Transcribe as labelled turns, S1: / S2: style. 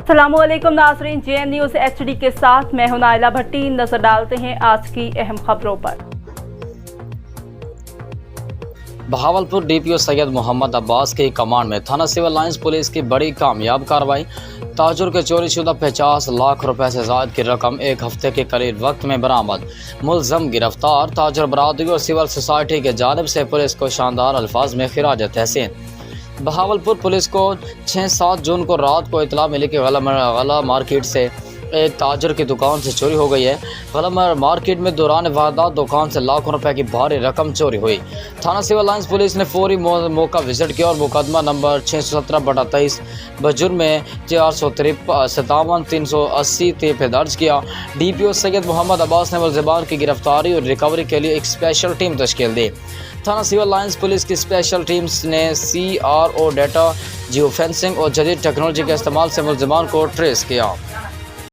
S1: अस्सलामुअलैकुम नाज़रीन, JN news HD के साथ मैं हूं नाइला भट्टी। नजर डालते हैं आज की अहम खबरों पर।
S2: बहावलपुर DPO सैयद मोहम्मद अब्बास के कमांड में थाना सिविल लाइंस पुलिस की बड़ी कामयाब कार्रवाई। ताजुर के चोरी शुदा 50 लाख रुपए से ज़ायद की रकम एक हफ्ते के करीब वक्त में बरामद। मुलजम गिरफ्तार। ताजुर बरादरी और सिविल सोसाइटी के जानिब से पुलिस को शानदार अल्फाज में खिराज तहसीन। बहावलपुर पुलिस को 6-7 जून को रात को इतला मिली कि गला मार्केट से एक ताजर की दुकान से चोरी हो गई है। गला मार्केट में दौरान वारदात दुकान से लाखों रुपए की भारी रकम चोरी हुई। थाना सिविल लाइंस पुलिस ने फौरी मौका विजिट किया और मुकदमा नंबर 617/23 बजुर्म में 457-380 पे दर्ज किया। DPO सैयद मोहम्मद अब्बास ने मुलज़िमान की गिरफ्तारी और रिकवरी के लिए एक स्पेशल टीम तश्कील दी। थाना सिविल लाइंस पुलिस की स्पेशल टीम्स ने CRO डाटा, जियो फेंसिंग और जदीद टेक्नोलॉजी के इस्तेमाल से मुलज़िमान को ट्रेस किया।